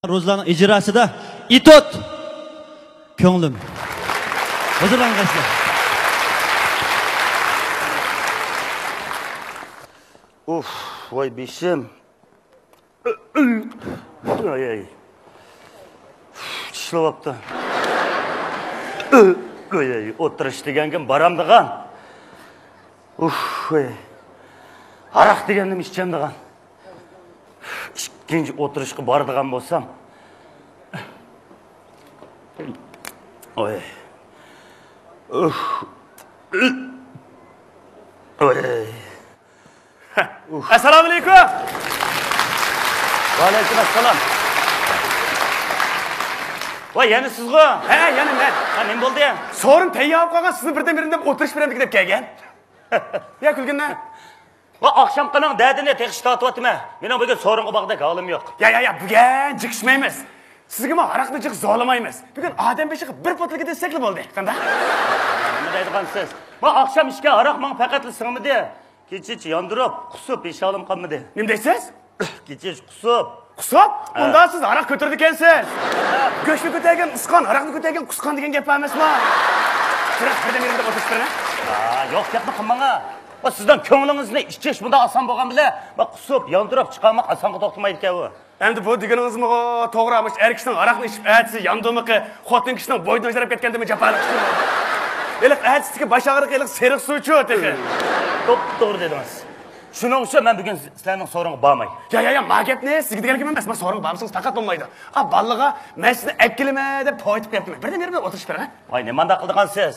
Rozlarning ijrosida itot ko'nglim. Huzurlaringizda. Uf, voy beshim. Ay. Tishlayapti. Ay, o'tirish degan baramdigan. Uf, voy. Aroq degandim ichchamdigan. Ikkinchi o'tirishga boradigan bo'lsam. Oy. Uf. Oy. Assalomu alaykum. Va alaykum assalom. Voy, yana sizga? Ha, yana men. Ha, nima bo'ldi ya? So'rim tayyor qolgan, sizni birdan-birin deb o'tirish bilan deb kelgan. Ya kulginlar. Va oqshom qiling dadini tegish tortyapman. Mening bugun so'ringa bog'da holim yo'q. Ya, bugun jiqishmaymiz. Sizga men aroqni jiq zolimaymiz. Bugun odam beshiga bir potliga desakli bo'ldi. Qanday? Nima deydigansiz? Va oqshom ishga aroq men faqat singmidi. Kechich yondirib, qusib esholim qolmadi. Nima deysiz? Kechich qusib. Qusib? Unda siz aroq ko'tardi ekansiz. Go'shtni ko'targan usqon, aroqni ko'targan qusqon degan gap emasmi? Birdan-birin deb o'tirishtirna. Yo'q gapni qilmanga. Va sizdan ko'nglingizni ichish bunda oson bo'lgan bilan, va qusib, yondirib chiqarmoq osonga to'xtamaydi ekan u. Endi bu deganingizmi to'g'rimish? Er kishining aroqni ichib aytsa, yondimiki, xotin kishining bo'ynidan jarab ketgandimi japalik ishlar. Eliq aytisizki, bosh og'riq, eliq seriq suvchi o'tdi. To'g'ri dedingiz. Shuning uchun men bugun sizlarning so'ringa bormay. Ya, ma gapni sizga deganim emas. Men so'ring borsangiz faqat bo'lmaydi. Balliga men sizni akkilima deb poyitib qo'yibdim. Birdan-birin o'tirish bering. Voy, nimanda qildigansiz?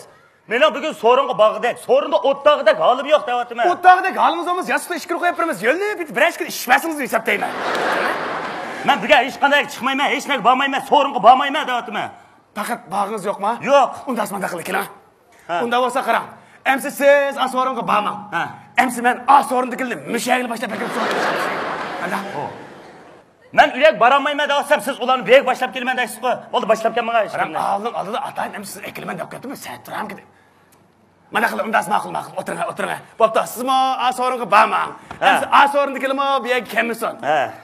Mening bugun so'ringa bog'idek, so'rinda o'tdog'idek holim yo'q deyapman. O'tdog'idek holimiz bo'lmasa, yasukda ish qilib qo'yib turamiz. Yo'lni bitib bir ishga ishmasingiz deb hisoblayman. Men bugun hech qanday chiqmayman, hech narsa bormayman, so'ringa bormayman deyapman. Faqat bog'ingiz yo'qmi? Yo'q. Unda asmanda qiling. Unda bo'lsa qarang. Emsi siz asvoringa bormang. Emsi men asvorindikilarni mushagini boshlab bergan Ana. Men uyga borolmayman desam, siz ularni bek boshlab kelman deysiz-ku. Bo'ldi, boshlab kelmanga ish. Qarang, oldida atayim, emsi siz ekilman deb ketdimi? Sen turam ki. Mana qilib, unda ma'qul. O'tiring. Bo'pti, sizmi asvoringa bormang. Emsi asvorindikilarmi bek kelmasin.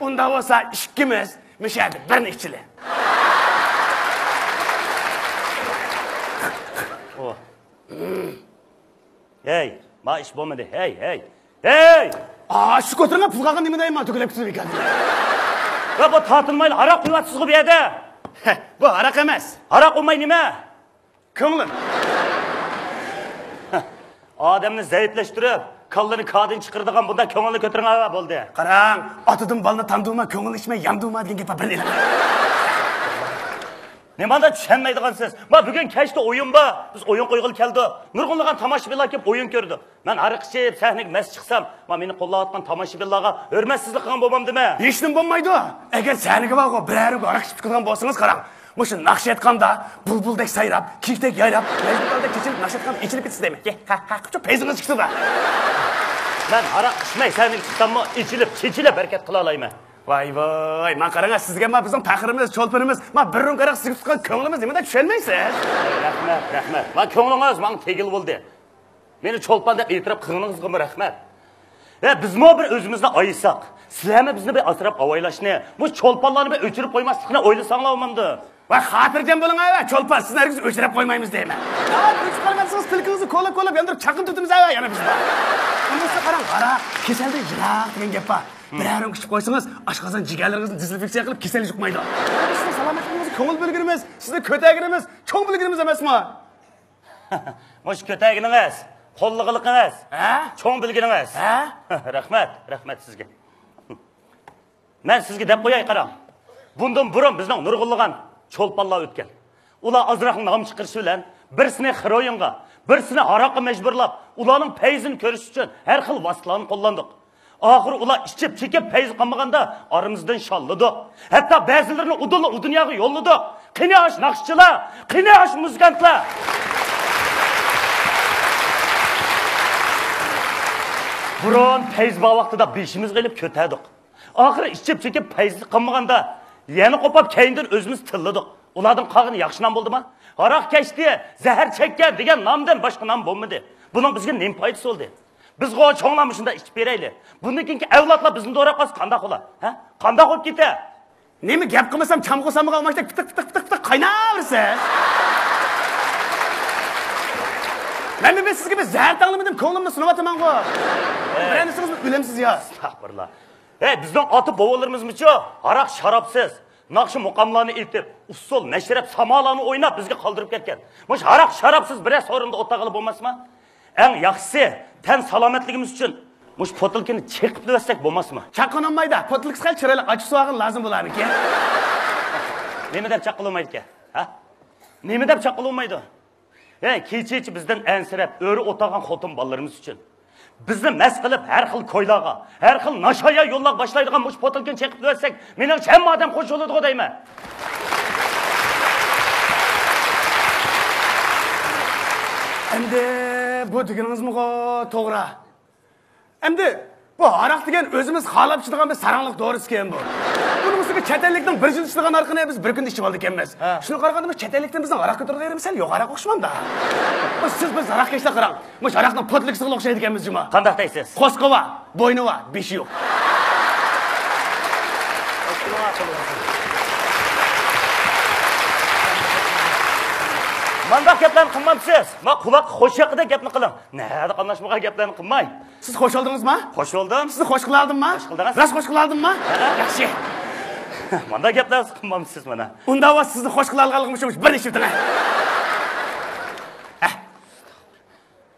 Unda bo'lsa ikkimiz mushagini birini ichili. Hey, ma ish bo'lmadi. Hey. Shu ko'tarilgan pul qolgan nima deyman, to'kilib ketdi ekan. Va bu tortilmayli aroq quyapsiz bu yerda. Bu aroq emas. Aroq olmay nima? Ko'nglim. Odamni zaiflashtirib, kallini qadin chiqirdigan bunda ko'ngilni ko'taringlar bo'ldi. Qarang, otidim balni tanduma, ko'ngil ichmay yamduma degan gap bir. Nimanda tushunmaydigansiz? Men bugun kechda o'yin bor. Biz o'yin qo'yg'il keldi. Nurg'unlagan tomoshabinlar kelib o'yin ko'rdi. Men ariq ichib, sahnaga mas chiqsam, meni qo'llayotgan tomoshabinlarga hurmatsizlik qilgan bo'lmamdimi? Hech nima bo'lmaydi. Agar sahnaga borib, birari ariq ichib chiqgan bo'lsangiz, qarang. Mushu naqsh etganda bulbuldek sayrab, kiyikdek yayrab, mezgilda kechilib naqsh etganda ichilib ketsa deyman. Qachon payzingiz chiqdi-da. Men ariq ichmay sahnaga chiqsammi, chechilib harakat qila olayman. Voy, men qarang, sizga men bizning faxrimiz, cho'lpinimiz, men bir rum qaraq sizga tutgan ko'nglimiz nimada tushunmaysiz? Rahmat. Va ko'nglingiz menga tegil bo'ldi. Meni cho'lpon deb e'tirof qilganingizga rahmat. Bizmi bir o'zimizni oysak, sizlarmi bizni bir asrab avaylashni, bu cho'lponlarni bir o'chirib qo'ymaslikni o'ylasanglar bo'lmamdi. Va xotirjam bo'ling, cho'lpon sizni hargiz o'chirib qo'ymaymiz deyman. O'chirib qolmasangiz tilkingizni qo'lab yondirib chaqib tutimiz yana biz. Unda qarang, kasaldan yiroq degan gap bor. Birarim kichib qo'ysangiz, oshqozon jigarlaringizni dezinfeksiya qilib kasal yuqmaydi. Sizning salomatligingiz ko'ngil bilgirimiz, sizning ko'taginiz, cho'ng bilgirimiz emasmi? Mosh ko'taginiz, qo'llig'iligingiz, cho'ng bilgirimiz. Rahmat sizga. Men sizga deb qo'yay, qarang. Bundan burun bizning nurg'unlagan cho'lponlar o'tgan. Ular azroq nom chiqarish bilan birsini xiroyinga, birsini aroqqa majburlab, ularning payzini ko'rish uchun har xil vositalarni qo'llandik. Oxiri ular ichib chekib payz qilmaganda aramizdan sholladi. Hatto ba'zilarini u dunyoga yo'lladi. Qinash naqshchilar, qinash muzikantlar. Burun payz bor vaqtida beshimiz qilib ko'tardik. Oxiri ichib chekib payz qilmaganda yana qo'pab keyindan o'zimiz tilladik. Ulardan qolgani yaxshi nom bo'ldimi? Aroq kechdi, zahar chekkan degan nomdan boshqa nom bo'lmadi. Buning bizga nima foydasi bo'ldi? Biz cho'nglarni shunda ichib beraylik. Bundan keyingi avlodlar bizni do'rab qolsa qanday bo'lar? Qanday bo'lib ketadi? Nemi gap qilmasam chamg'u samg'a olmashda pitik qaynaversa. Men sizga bir zahar tanlamadim, ko'nglimni sunavaman-ku. Birinchisiz bilimsiz ya. Astagfirullah. Bizning ota bobolarimiz-michu aroq sharobsiz, naqshi muqamlarni aytib, usul, nashrab, samolarni o'ynab bizga qoldirib ketgan. Mush aroq sharobsiz bir so'rinda o'ta qilib bo'lmasmi? Eng yaxshisi tan salomatligimiz uchun mush potilkini cheqib olsak bo'lmasmi? Chaqonolmaydi. Potilkis qal chiroyli ochiq suvag'in lozim bo'larmi-ki? Nima deb chaqilmaydi-ki? Ha? Nima deb chaqilmaydi? Kecha bizdan ansirab, o'ri o'tagan xotin bolalarimiz uchun bizni mas qilib har xil ko'ylarga, har xil nashaya yo'llar boshlaydigan mush potilkini cheqib olsak, mening hamma odam qo'shiladi deyman. Endi bu deganingizmi to'g'ri. Endi bu aroq degan o'zimiz xalab ichadigan bir saranliq dorisi ekan bu. Buning ustiga chet ellikdan bir yil ichadigan aroqni biz bir kunda ichib oldik emas. Shuni qaraganda chet ellikdan bizning aroq ko'targanimiz sal yo'q aroq o'xshamanda. Siz biz aroq keshla qarang. Mush aroqning potlikisiga o'xshaydi ekanmiz juma. Qanday deysiz? Qo'sqova, bo'ynova, beshi yo'q. Manda gaplarni qilmamsiz. Men quloq xo'sh haqida gapni qiling. Nada qanlashmagan gaplarni qilmang. Siz xo'sh oldingizmi? Xo'sh oldim. Sizni xo'sh qilardimmi? Ras xo'sh qilardimmi? Yaxshi. Manda gaplarni qilmamsiz mana. Unda va sizni xo'sh qilarganligim uchun bir ish biting.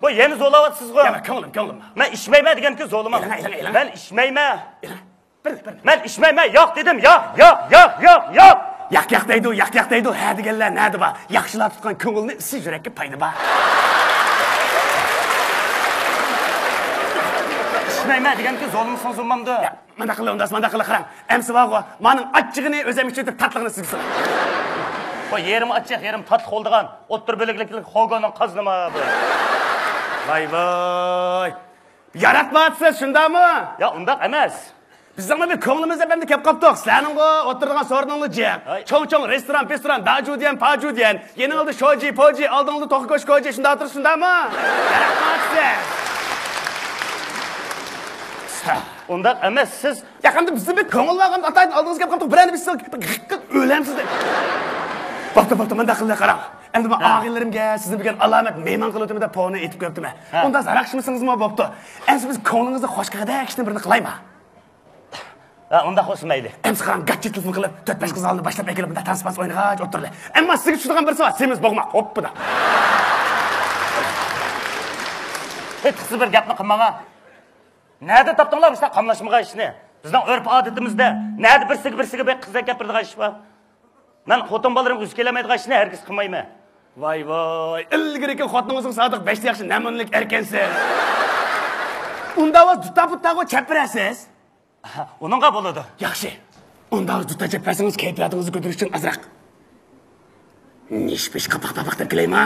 Bu yeni zo'lavyapsiz-ku. Yana ko'nglim. Men ishmayman deganki zo'laman. Aylang. Men ishmayman. Bir. Men ishmayman. Yo'q dedim. Yo'q. Yaq deydi. Ha deganlar nadi ba? Yaxshilar tutgan ko'ngilni siz yurakka payda ba. Ishmayman deganki zo'limsan zo'mamdi. Mana qila qarang. Amsi vaqo, mening achchig'ini o'zim uchun tatligini sizga so'ra. Bu yerim achchiq, yerim tatli qoldigan, o'ttir bo'liklik xo'goning qaznima bu. Voy. Yaratmayapsiz, shundami? Ya, undaq emas. Bizning bir ko'nglimizda bende kelib qopdik. Sizlarning o'tirgan so'riningni jiq. Cho'ng restoran, dajudiyan, pajudiyan, yeningizda shoji, poji, oldingizda to'qigo'sh koji, shunda o'tirib shundami? Yaratmayapsiz. Undaq emas, siz yaqinda bizni bir ko'ngil vaqam ataydan oldingizga kelib qopdik. Birani biz o'lamsiz deb. Bo'pti, menda qildi qarang. Endi men og'inlarimga sizni bilgan alomat mehmon qilib o'tdim deb poni aytib qo'yibdim. Unda zaraqshmisingizmi bo'pti? Endi biz ko'nglingizni xo'shqada ishni birini qilaymi? Unda xo'smaydi. Endi qarang, gachchi telefon qilib 4-5 qiz oldi boshlab kelib bunda tanspans o'ynagach o'tirdi. Ammo sizga tushadigan birisi bor, semiz bo'g'ma, hoppida. Hech bir gapni qilmama. Nada topdinglar bizda qamlashmagan ishni? Bizning urf odatimizda nada birsiga bir qizga gapiradigan ish bor. Men xotin bolalarga o'zi kelmaydigan ishni hargiz qilmayman. Voy, ilgiriki xotiningizning sodiq 5 yaxshi namunlik erkansiz. Unda o'z tutaputdago chapirasiz. Uningga bo'ladi. Yaxshi. Unda o'z tuta chapasingiz kayfiyatingizni ko'tarish uchun azroq. Nishpish qapoq deb kelaymi?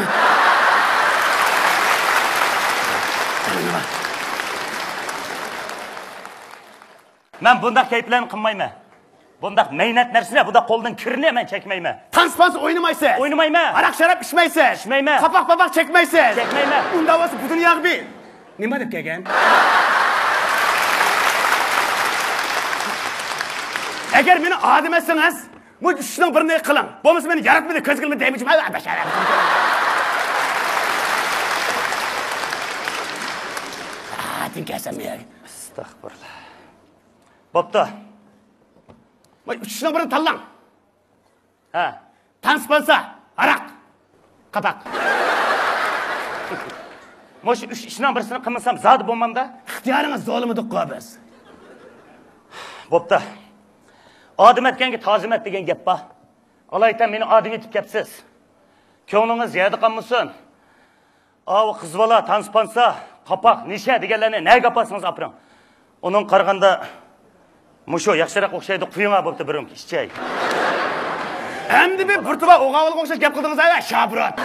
Men bunda kayflarni qilmayman. Bunda mehnat narsani, bunda qo'ldan kirni men chekmayman. Tanspans o'ynamaysiz. O'ynamayman. Aroq sharab ichmaysiz. Ichmayman. Qapoq chekmaysiz. Chekmayman. Unda o'zi butun yog'bi. Nima deb kelgan? Agar meni odim etsangiz, bu ishning birini qiling. Bo'lmasa meni yaratmaydi, ko'zgilmi deymichim. Bashara. Tinkasam men. Astagfirullah. Bo'pti. Voy, ishning birini tanlang. Ha. Tanspansa, aroq, qapoq. Mo'sh ishning birisini qilmasam zodi bo'lmamda. Ixtiyoringiz zo'limidik qo'yamiz. Bo'pti. Odim etganga tozimat degan gap bor. Alaytan meni odim etib kelibsiz. Ko'nglingiz yerda qolmasin. Av qiz bola tanspansa, qapoq, nisha deganlarni nega opasingiz apring. Uning qaraganda musho yaxshiroq o'xshaydi, quyinga bo'pti birim ishchay. Endi bir burtuba o'g'avliga o'xshash gap qildingiz a, Shabrot.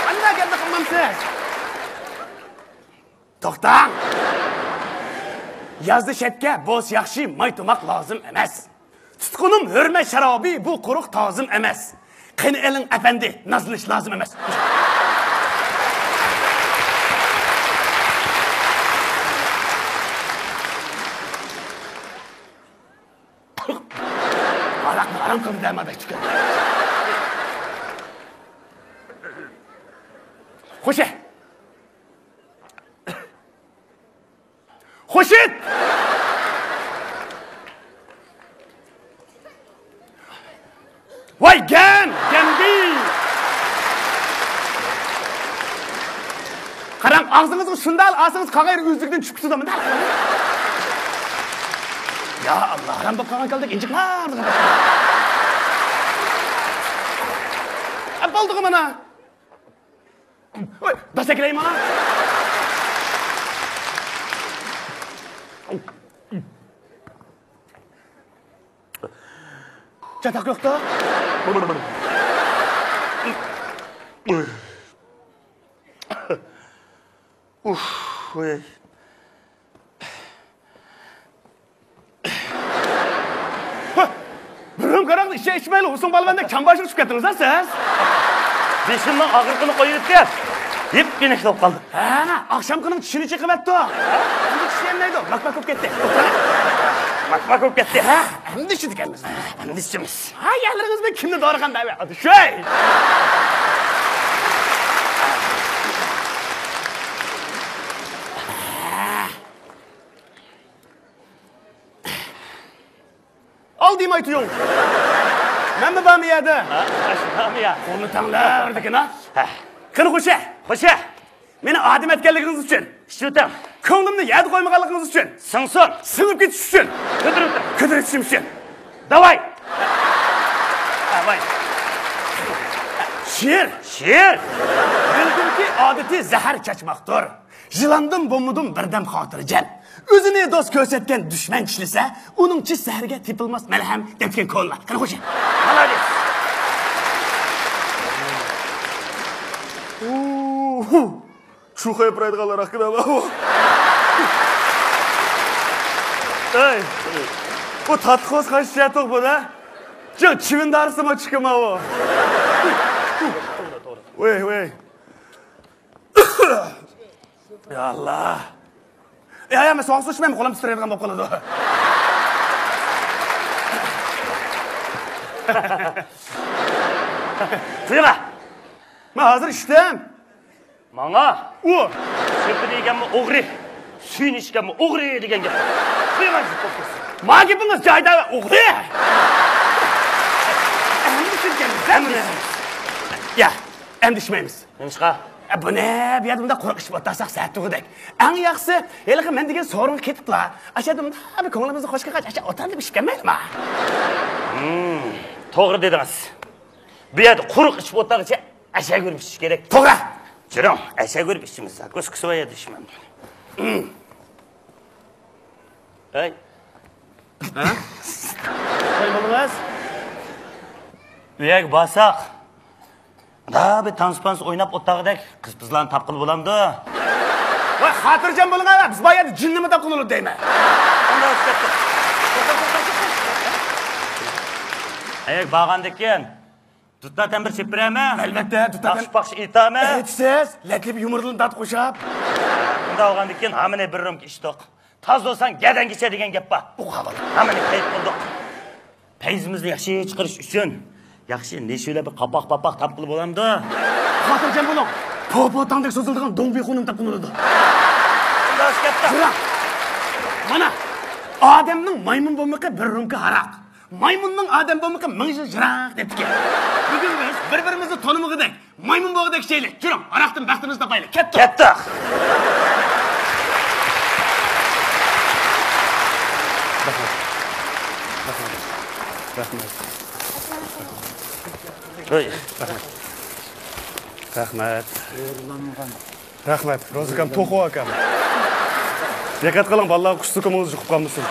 Qanday gapni qilmamsiz? To'xtang. Yozda shetga bo'z yaxshi maytumaq lozim emas. Tutqunim hurmat sharobi bu quruq tozim emas. Qani eling afandi, nazlish lozim emas. Balaqni aram qildi demadik chiqadi. Xo'sh. Xo'shit! Voy Gambi! Qarang, og'zingizni shundal olsangiz qag'ayr o'zlikdan tushib ketadi menda. Ya Allah, aram bo'lib qolgan kaldak injiqlar. Bo'ldi mana. Voy, dasaklay mana. Çatak yoktu. Oy. Birim karanlık işe içmeyle olsun balvanda çambaşır çıkarttınız ha siz? Beşimden ağırkını koyup gel. Hep güneşlip kaldı. Ha, akşam kınım çişini çıkıp etti o. Şimdi çişleyen neydi o? Bak olup gitti. Bak olup gitti. Ha, hem dişiydi kendimiz. Hem dişimiz. Ha, yerleriniz ben kimle doğru kan davet. Hadi şey. Al diyeyim aytıyorum. Ben mi bana yedi? Ha, aşkım ya. Onu tanlar dikin ha. Kını koşa. Koşa. Meni adım etkenliğiniz için. Şutam. Ko'nglimni yedi qo'ymaganligingiz uchun. Singsin. Singib ketish uchun. Ko'tarishim uchun. Davay. Davay. She'r. She'r. Bildimki odatiy zahar chachmoqdir. Jilandim bo'lmadim birdam xotirjam. O'zini do'st ko'rsatgan dushman tishlasa, uningchi saharga tepilmas malham debgan ko'llar. Qani qo'sha. Молодец. Shu qo'yib haqida bu. Ey. Bu tatqos qashiyatoq bu da. Jo'q, chivin darsimi chiqma bu. Voy. Ya Allah. Ya, men so'ng so'chmayman, qo'lim titraydigan bo'lib qoladi. Tuyma. Men hozir ishdim. Manga. U. Söpü deganmi o'g'ri. Suyunishganmi o'g'ri degan gap. Tuyma. Ma gapingiz joyida o'g'ri. Ya, endi ishmaymiz. Nimishqa? Bu ne? Bu yerda bunda quruq ish o'ttirsak satug'idek. Eng yaxshisi, haliga men degan so'rin ketiblar. Ashada bunda bir ko'nglimizni qo'shga qach, asha o'tirib ish kelmaydimi? To'g'ri dedingiz. Bu yerda quruq ish o'ttirgacha asha ko'rib ish kerak. To'g'ri. Jirom, asha ko'rib ishimiz. Ko'z qisvoya deyishman. Ey. Ha? Qo'y bo'lmas. Uyag basaq. Da bir tanspans o'ynab o'tag'idek qiz-qizlarni tapqil bo'lamdi. Voy, xotirjam bo'ling, biz bu yerda jinnimi tapqil bo'lib deyman. Unda o'tdi. Ayak bağandekken tutatan bir sepireme. Albatta, tutatan. Akşpakş itame. Etsiz, letlib yumurtini tat qo'shab. Bunda olgandekken hamine bir rum ishtoq. Taz olsan gadan geçe degan gap bor. Bu xabar. Hamine qayt qildik. Payizimizni yaxshi chiqarish uchun yaxshi neshula bir qapoq tapqil bo'lamdi. Xotirjam bo'ling. Popotandek so'zildigan do'ngbeqo'nim tapqil bo'ladi. Bunda o'skatda. Mana odamning maymun bo'lmoqqa bir rumka haraq. Maymunning odam bo'lmoqqa ming yil jiroq debdi. Bugun biz bir-birimizni tanimag'idek, maymun bo'g'idek sheylik. Juring, araqdan baxtimizni topaylik. Ketdik. Ketdik. Rahmat. Qo'y. Rahmat. Rozikam to'qib akam. Diqqat qiling, bolalar qushsukumingizni yuqib qolmasin.